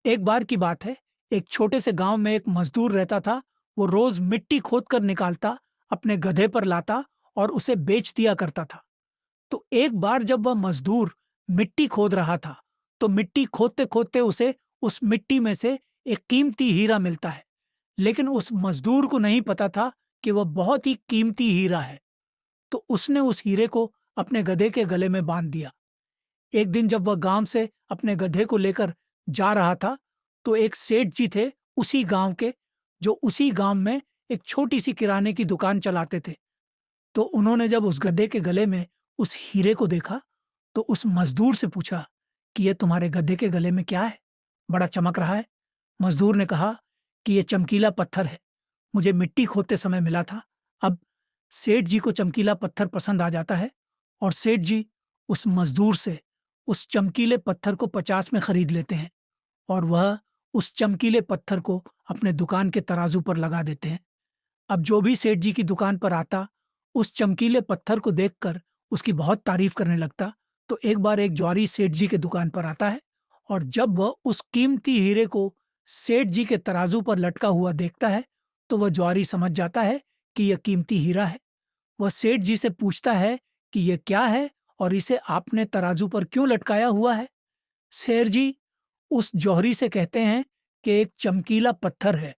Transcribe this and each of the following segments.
एक बार की बात है, एक छोटे से गांव में एक मजदूर रहता था। वो रोज मिट्टी खोद कर निकालता, अपने गधे पर लाता और उसे बेच दिया करता था। तो एक बार जब वह मजदूर मिट्टी खोद रहा था, तो मिट्टी खोदते खोदते उसे उस मिट्टी में से एक कीमती हीरा मिलता है। लेकिन उस मजदूर को नहीं पता था कि वह बहुत ही कीमती हीरा है। तो उसने उस हीरे को अपने गधे के गले में बांध दिया। एक दिन जब वह गांव से अपने गधे को लेकर जा रहा था, तो एक सेठ जी थे उसी गांव के, जो उसी गांव में एक छोटी सी किराने की दुकान चलाते थे। तो उन्होंने जब उस गधे के गले में उस हीरे को देखा, तो उस मजदूर से पूछा कि ये तुम्हारे गधे के गले में क्या है, बड़ा चमक रहा है। मजदूर ने कहा कि ये चमकीला पत्थर है, मुझे मिट्टी खोदते समय मिला था। अब सेठ जी को चमकीला पत्थर पसंद आ जाता है, और सेठ जी उस मजदूर से उस चमकीले पत्थर को 50 में खरीद लेते हैं, और वह उस चमकीले पत्थर को अपने दुकान के तराजू पर लगा देते हैं। अब जो भी सेठ जी की दुकान पर आता, उस चमकीले पत्थर को देखकर उसकी बहुत तारीफ करने लगता। तो एक बार एक ज्वारी सेठ जी के दुकान पर आता है, और जब वह उस कीमती हीरे को सेठ जी के तराजू पर लटका हुआ देखता है, तो वह ज्वारी समझ जाता है कि यह कीमती हीरा है। वह सेठ जी से पूछता है कि यह क्या है और इसे आपने तराजू पर क्यों लटकाया हुआ है। सेठ जी उस जौहरी से कहते हैं कि एक चमकीला पत्थर है,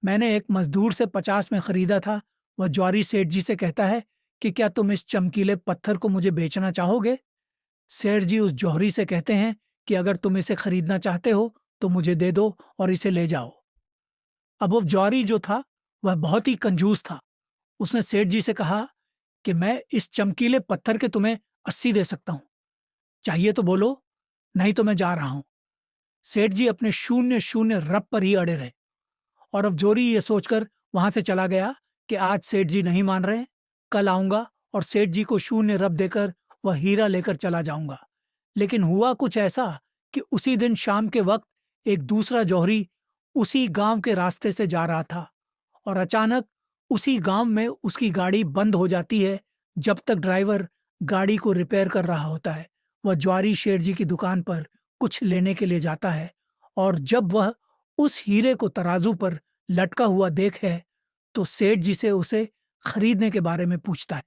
मैंने एक मजदूर से 50 में खरीदा था। वह ज्वारी सेठ जी से कहता है कि क्या तुम इस चमकीले पत्थर को मुझे बेचना चाहोगे। सेठ जी उस जौहरी से कहते हैं कि अगर तुम इसे खरीदना चाहते हो तो मुझे दे दो और इसे ले जाओ। अब वो जौहरी जो था, वह बहुत ही कंजूस था। उसने सेठ जी से कहा कि मैं इस चमकीले पत्थर के तुम्हें 80 दे सकता हूँ, चाहिए तो बोलो, नहीं तो मैं जा रहा हूँ। सेठ जी अपने शून्य शून्य रब पर ही अड़े रहे, और अब जोरी ये सोचकर वहां से चला गया कि आज सेठ जी नहीं मान रहे, कल आऊंगा और सेठ जी को शून्य रब देकर वह हीरा लेकर चला जाऊंगा। लेकिन हुआ कुछ ऐसा कि उसी दिन शाम के वक्त एक दूसरा जौहरी उसी गांव के रास्ते से जा रहा था, और अचानक उसी गांव में उसकी गाड़ी बंद हो जाती है। जब तक ड्राइवर गाड़ी को रिपेयर कर रहा होता है, वह ज्वारी शेठ जी की दुकान पर कुछ लेने के लिए जाता है, और जब वह उस हीरे को तराजू पर लटका हुआ देखे, तो सेठ जी से उसे खरीदने के बारे में पूछता है।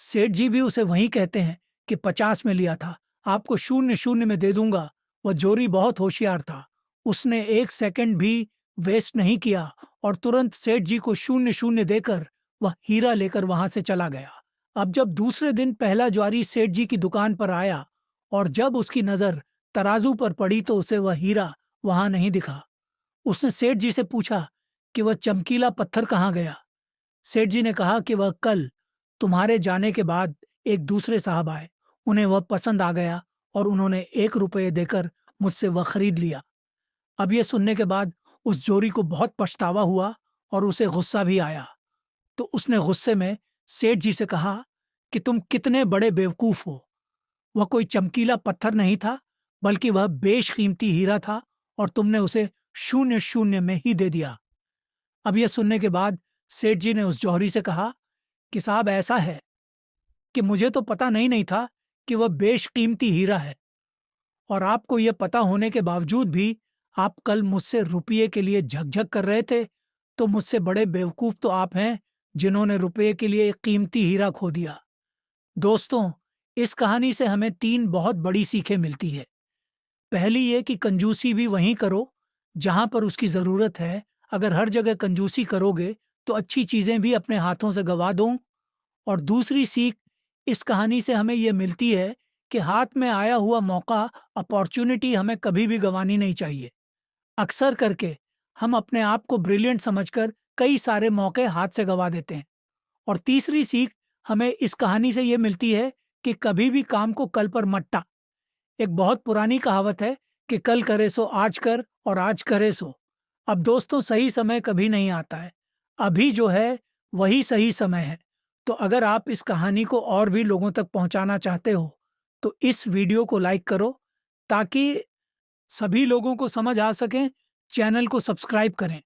सेठ जी भी उसे वही कहते हैं कि 50 में लिया था, आपको शून्य शून्य में दे दूंगा। वह जोरी बहुत होशियार था, उसने एक सेकंड भी वेस्ट नहीं किया, और तुरंत सेठ जी को शून्य शून्य देकर वह हीरा लेकर वहां से चला गया। अब जब दूसरे दिन पहला ज्वारी सेठ जी की दुकान पर आया, और जब उसकी नजर तराजू पर पड़ी, तो उसे वह हीरा वहां नहीं दिखा। उसने सेठ जी से पूछा कि वह चमकीला पत्थर कहाँ गया। सेठ जी ने कहा कि वह कल तुम्हारे जाने के बाद एक दूसरे साहब आए, उन्हें वह पसंद आ गया और उन्होंने 1 रुपये देकर मुझसे वह खरीद लिया। अब यह सुनने के बाद उस जोरी को बहुत पछतावा हुआ, और उसे गुस्सा भी आया। तो उसने गुस्से में सेठ जी से कहा कि तुम कितने बड़े बेवकूफ हो। वह कोई चमकीला पत्थर नहीं था, बल्कि वह बेशकीमती हीरा था, और तुमने उसे शून्य शून्य में ही दे दिया। अब यह सुनने के बाद सेठ जी ने उस जौहरी से कहा कि साहब, ऐसा है कि मुझे तो पता नहीं था कि वह बेशकीमती हीरा है, और आपको यह पता होने के बावजूद भी आप कल मुझसे रुपये के लिए झकझक कर रहे थे। तो मुझसे बड़े बेवकूफ तो आप हैं, जिन्होंने रुपये के लिए एक कीमती हीरा खो दिया। दोस्तों, इस कहानी से हमें 3 बहुत बड़ी सीखें मिलती है। पहली ये कि कंजूसी भी वहीं करो जहां पर उसकी जरूरत है। अगर हर जगह कंजूसी करोगे तो अच्छी चीजें भी अपने हाथों से गवा दो। और दूसरी सीख इस कहानी से हमें यह मिलती है कि हाथ में आया हुआ मौका, अपॉर्चुनिटी हमें कभी भी गंवानी नहीं चाहिए। अक्सर करके हम अपने आप को ब्रिलियंट समझकर कई सारे मौके हाथ से गंवा देते हैं। और तीसरी सीख हमें इस कहानी से यह मिलती है कि कभी भी काम को कल पर मत टाल। एक बहुत पुरानी कहावत है कि कल करे सो आज कर, और आज करे सो। अब दोस्तों, सही समय कभी नहीं आता है, अभी जो है वही सही समय है। तो अगर आप इस कहानी को और भी लोगों तक पहुंचाना चाहते हो, तो इस वीडियो को लाइक करो, ताकि सभी लोगों को समझ आ सके। चैनल को सब्सक्राइब करें।